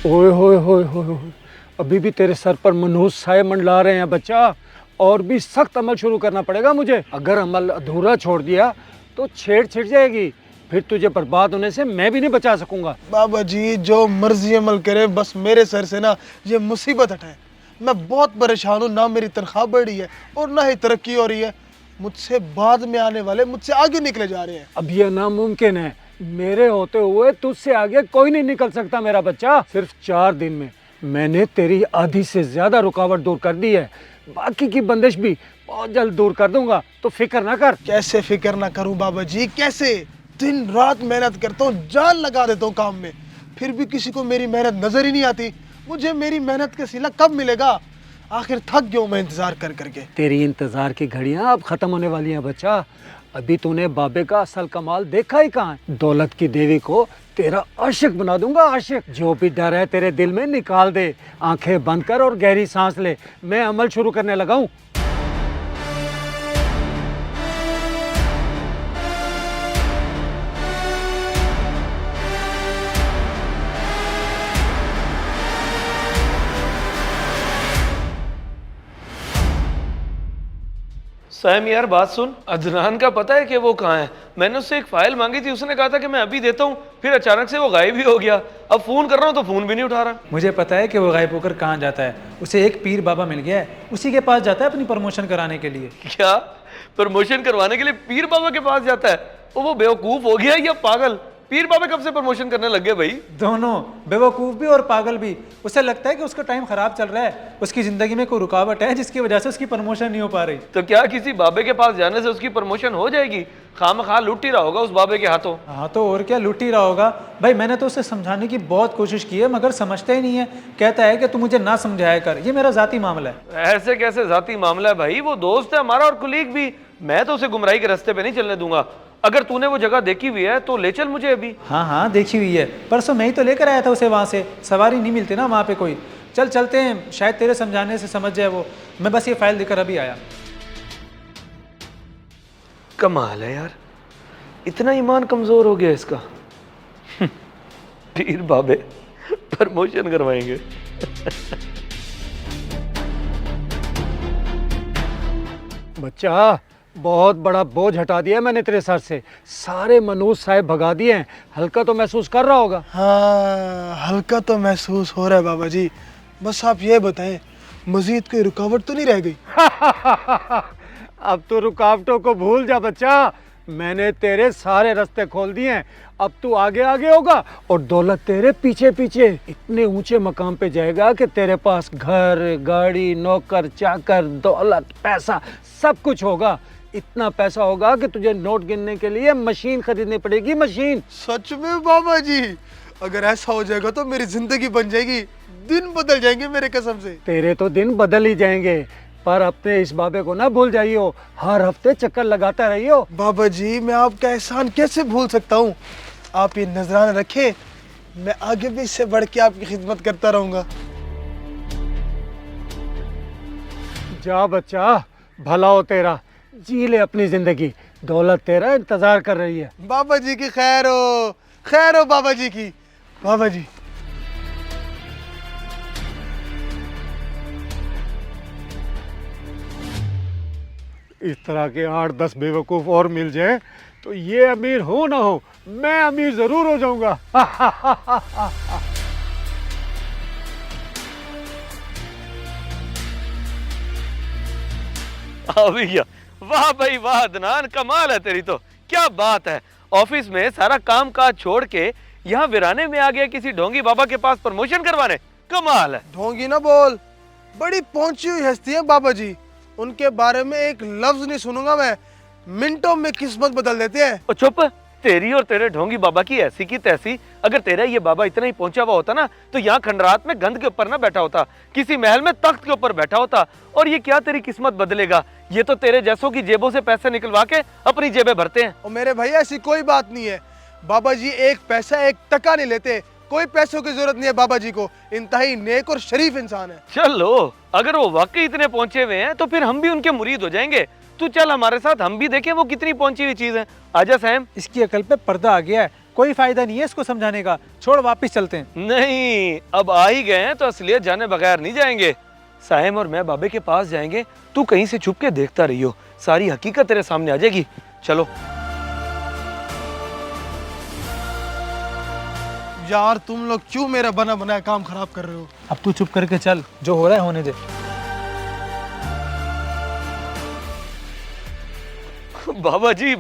ओए होए होए होए होए, अभी भी तेरे सर पर मनहूस साए मंडला रहे हैं बच्चा। और भी सख्त अमल शुरू करना पड़ेगा मुझे। अगर अमल अधूरा छोड़ दिया तो छेड़ छिड़ जाएगी, फिर तुझे बर्बाद होने से मैं भी नहीं बचा सकूंगा। बाबा जी जो मर्जी अमल करे, बस मेरे सर से ना ये मुसीबत हटाए। मैं बहुत परेशान हूँ, ना मेरी तनख्वाह बढ़ रही है और ना ही तरक्की हो रही है। मुझसे बाद में आने वाले मुझसे आगे निकले जा रहे हैं। अब यह नामुमकिन है, मेरे होते हुए तुझसे आगे कोई नहीं निकल सकता मेरा बच्चा। सिर्फ 4 दिन में मैंने तेरी आधी से ज्यादा रुकावट दूर कर दी है, बाकी की बंदिश भी बहुत जल्द दूर कर दूंगा, तो फिक्र ना कर। कैसे फिक्र ना करूं बाबा जी, कैसे? दिन रात मेहनत करता हूँ, जान लगा देता हूँ काम में, फिर भी किसी को मेरी मेहनत नजर ही नहीं आती। मुझे मेरी मेहनत का सिला कब मिलेगा? आखिर थक गया हूं मैं इंतजार कर करके। तेरी इंतजार की घड़ियां अब खत्म होने वाली हैं बच्चा। अभी तूने बाबे का असल कमाल देखा ही कहाँ है। दौलत की देवी को तेरा आशिक बना दूंगा, आशिक। जो भी डर है तेरे दिल में निकाल दे, आंखें बंद कर और गहरी सांस ले। मैं अमल शुरू करने लगा हूँ। सैम यार बात सुन, अदनान का पता है कि वो कहाँ है? मैंने उससे एक फाइल मांगी थी, उसने कहा था कि मैं अभी देता हूँ, फिर अचानक से वो गायब ही हो गया। अब फोन कर रहा हूँ तो फोन भी नहीं उठा रहा। मुझे पता है कि वो गायब होकर कहाँ जाता है। उसे एक पीर बाबा मिल गया है, उसी के पास जाता है अपनी प्रमोशन कराने के लिए। क्या प्रमोशन करवाने के लिए पीर बाबा के पास जाता है? वो बेवकूफ हो गया या पागल? पीर बाबा कब से प्रमोशन करने लग गए भाई? दोनों, बेवकूफ़ भी और पागल भी। उसे लगता है कि उसका टाइम खराब चल रहा है, उसकी ज़िंदगी में कोई रुकावट है जिसकी वजह से उसकी प्रमोशन नहीं हो पा रही। तो क्या किसी बाबे के पास जाने से उसकी प्रमोशन हो जाएगी? खामखा लुट ही रहा होगा उस बाबे के हाथों। हाँ तो और क्या, लुट ही रहा होगा भाई। मैंने तो उसे समझाने की बहुत कोशिश की है मगर समझता ही नहीं है। कहता है कि तू मुझे ना समझाया कर, ये मेरा ज़ाती मामला है। ऐसे कैसे जाती मामला है भाई? वो दोस्त है हमारा और कुलीग भी। मैं तो उसे गुमराही के रास्ते पे नहीं चलने दूंगा। अगर तूने वो जगह देखी हुई है तो ले चल मुझे अभी। हाँ हाँ देखी हुई है, परसों मैं ही तो लेकर आया था उसे वहाँ से। सवारी नहीं मिलती ना वहाँ पे कोई। चल चलते हैं, शायद तेरे समझाने से समझ जाए वो। मैं बस ये फाइल देकर अभी आया। कमाल है यार, इतना ईमान कमजोर हो गया इसका। पीर बाबे प्रमोशन करवाएंगे। बच्चा बहुत बड़ा बोझ हटा दिया मैंने तेरे सर से। सारे मनहूस साए भगा दिए हैं। हल्का तो महसूस कर रहा होगा। हाँ हल्का तो महसूस हो रहा है बाबा जी। बस आप ये बताएं, मजीद कोई रुकावट तो नहीं रह गई? अब तो रुकावटों को भूल जा बच्चा। मैंने तेरे सारे रास्ते खोल दिए हैं। अब तू आगे आगे होगा और दौलत तेरे पीछे पीछे। इतने ऊंचे मकाम पे जाएगा कि तेरे पास घर, गाड़ी, नौकर, चाकर, दौलत, पैसा सब कुछ होगा। इतना पैसा होगा कि तुझे नोट गिनने के लिए मशीन खरीदनी पड़ेगी, मशीन। सच में बाबा जी? अगर ऐसा हो जाएगा तो मेरी जिंदगी बन जाएगी, दिन बदल जाएंगे मेरे कसम से। तेरे तो दिन बदल ही जाएंगे, पर अपने इस बाबे को ना भूल जाइयो। हर हफ्ते चक्कर लगाता रहियो। बाबा जी मैं आपका एहसान कैसे भूल सकता हूँ? आप ये नजराना रखें, मैं आगे भी इससे बढ़ के आपकी खिदमत करता रहूंगा। जा बच्चा, भला हो तेरा। जी ले अपनी जिंदगी, दौलत तेरा इंतजार कर रही है। बाबा जी की खैर हो बाबा जी की। बाबा जी इस तरह के 8-10 बेवकूफ और मिल जाए तो ये अमीर हो ना हो, मैं अमीर जरूर हो जाऊंगा। भैया वाह भाई वाह, अदनान कमाल है तेरी तो। क्या बात है, ऑफिस में सारा काम काज छोड़ के यहाँ वीराने में आ गया किसी ढोंगी बाबा के पास प्रमोशन करवाने। कमाल है। ढोंगी ना बोल, बड़ी पहुंची हुई हस्ती है बाबा जी। उनके बारे में एक लफ्ज नहीं सुनूंगा मैं, मिनटों में किस्मत बदल देते हैं। और चुप, तेरी और तेरे ढोंगी बाबा की ऐसी की तैसी। अगर तेरा ये बाबा इतना ही पहुंचा हुआ होता ना तो यहाँ खंडरात में गंद के ऊपर ना बैठा होता, किसी महल में तख्त के ऊपर बैठा होता। और ये क्या तेरी किस्मत बदलेगा? ये तो तेरे जैसों की जेबों से पैसे निकलवा के अपनी जेबें भरते हैं। और मेरे भैया ऐसी कोई बात नहीं है। बाबा जी एक पैसा एक टका नहीं लेते, कोई पैसों की जरूरत नहीं है बाबा जी को। इंतहाई नेक और शरीफ इंसान है। चलो, अगर वो वाकई इतने पहुंचे हुए हैं तो फिर हम भी उनके मुरीद हो जाएंगे। तू चल हमारे साथ, हम भी देखें वो कितनी पहुंची हुई चीज है। आजा सैम। इसकी अकल पे पर्दा आ गया है। कोई फायदा नहीं है इसको समझाने का, छोड़ वापस चलते हैं। नहीं, अब आ ही गए हैं तो असलियत जाने बगैर नहीं जाएंगे। साइम और मैं बाबे के पास जाएंगे, तू कहीं से छुप के देखता रहियो, सारी हकीकत तेरे सामने आ जाएगी। चलो। यार तुम लोग क्यों मेरा बना बनाया काम खराब कर रहे हो? अब तू चुप करके चल, जो हो रहा है होने दे। बाबा जी,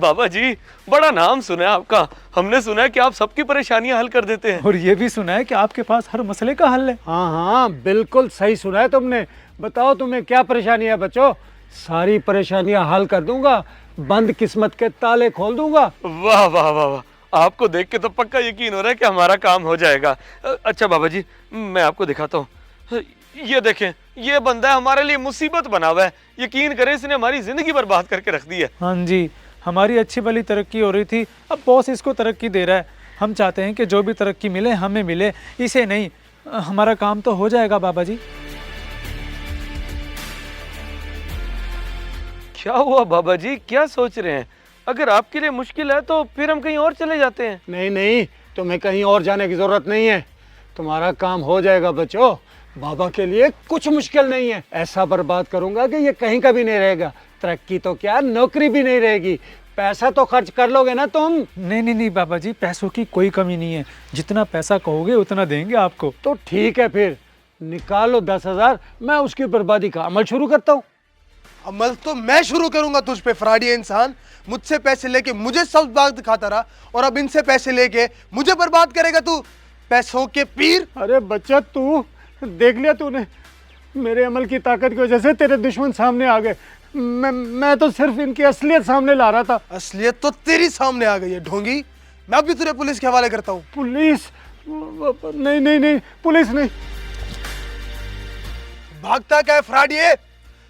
बड़ा नाम सुना है आपका। हमने सुना है कि आप सबकी परेशानियां हल कर देते हैं। और ये भी सुना है कि आपके पास हर मसले का हल है। हाँ हाँ, बिल्कुल सही सुना है तुमने। बताओ तुम्हें क्या परेशानी है बच्चों? सारी परेशानियां हल कर दूंगा, बंद किस्मत के ताले खोल दूंगा। वाह वाह वाह वाह, आपको देख के तो पक्का यकीन हो रहा है कि हमारा काम हो जाएगा। अच्छा बाबा जी, मैं आपको दिखाता हूँ। ये देखें, ये बंदा हमारे लिए मुसीबत बना हुआ है। यकीन करें, इसने हमारी जिंदगी बर्बाद करके रख दी है। हाँ जी, हमारी अच्छी भली तरक्की हो रही थी, अब बॉस इसको तरक्की दे रहा है। हम चाहते हैं कि जो भी तरक्की मिले हमें मिले, इसे नहीं। हमारा काम तो हो जाएगा बाबा जी। क्या हुआ बाबा जी, क्या सोच रहे हैं? अगर आपके लिए मुश्किल है तो फिर हम कहीं और चले जाते हैं। नहीं नहीं, तुम्हें कहीं और जाने की जरूरत नहीं है, तुम्हारा काम हो जाएगा बच्चों। बाबा के लिए कुछ मुश्किल नहीं है। ऐसा बर्बाद करूंगा कि ये कहीं का भी नहीं रहेगा। तरक्की तो क्या, नौकरी भी नहीं रहेगी। पैसा तो खर्च कर लोगे ना तुम? नहीं नहीं नहीं बाबा जी, पैसों की कोई कमी नहीं है, जितना पैसा कहोगे उतना देंगे आपको। तो ठीक है, फिर निकालो 10,000, मैं उसकी बर्बादी का अमल शुरू करता हूँ। अमल तो मैं शुरू करूंगा तुझ पे फ्रॉडी इंसान। मुझसे पैसे लेके मुझे सब बात दिखाता रहा और अब इनसे पैसे लेके मुझे बर्बाद करेगा तू, पैसों के पीर। अरे बच्चा, तू देख लिया तूने, मेरे अमल की ताकत की वजह से तेरे दुश्मन सामने आ गए। मैं तो सिर्फ इनकी असलियत सामने ला रहा था। असलियत तो तेरी सामने आ गई है ढोंगी। मैं भी तुझे पुलिस के हवाले करता हूँ। पुलिस? नहीं नहीं नहीं, पुलिस नहीं। भागता क्या है फ्रॉडी?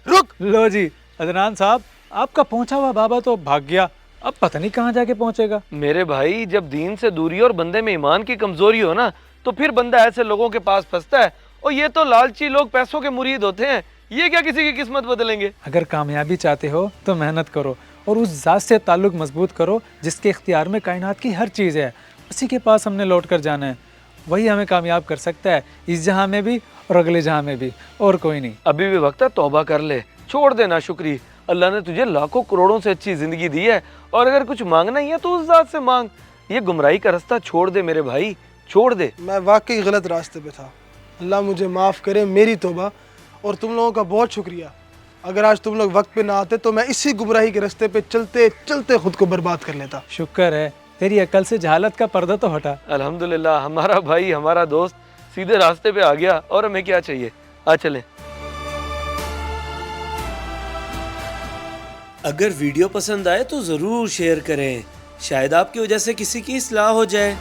रुक। लो जी अदनान साहब, आपका पहुंचा हुआ बाबा तो भाग गया, अब पता नहीं कहाँ जाके पहुंचेगा। मेरे भाई, जब दीन से दूरी और बंदे में ईमान की कमजोरी हो ना, तो फिर बंदा ऐसे लोगों के पास फंसता है। और ये तो लालची लोग पैसों के मुरीद होते हैं, ये क्या किसी की किस्मत बदलेंगे। अगर कामयाबी चाहते हो तो मेहनत करो और उस ज़ात से ताल्लुक मजबूत करो जिसके इख्तियार में कायनात की हर चीज़ है। उसी के पास हमने लौट कर जाना है, वही हमें कामयाब कर सकता है, इस जहां में भी और अगले जहां में भी, और कोई नहीं। अभी भी वक्त है, तौबा कर ले, छोड़ देना शुक्री। अल्लाह ने तुझे लाखों करोड़ों से अच्छी जिंदगी दी है, और अगर कुछ मांगना ही है तो उस ज़ात से मांग। ये गुमराही का रास्ता छोड़ दे मेरे भाई, छोड़ दे। मैं वाकई गलत रास्ते पे था, अल्लाह मुझे माफ़ करे, मेरी तौबा। और तुम लोगों का बहुत शुक्रिया। अगर आज तुम लोग वक्त पे ना आते तो मैं इसी गुमराही के रास्ते पे चलते चलते खुद को बर्बाद कर लेता। शुक्र है तेरी अकल से जहालत का पर्दा तो हटा। अल्हम्दुलिल्लाह, हमारा भाई, हमारा दोस्त सीधे रास्ते पे आ गया, और हमें क्या चाहिए। आ चले। अगर वीडियो पसंद आए तो ज़रूर शेयर करें, शायद आपकी वजह से किसी की इस्लाह हो जाए।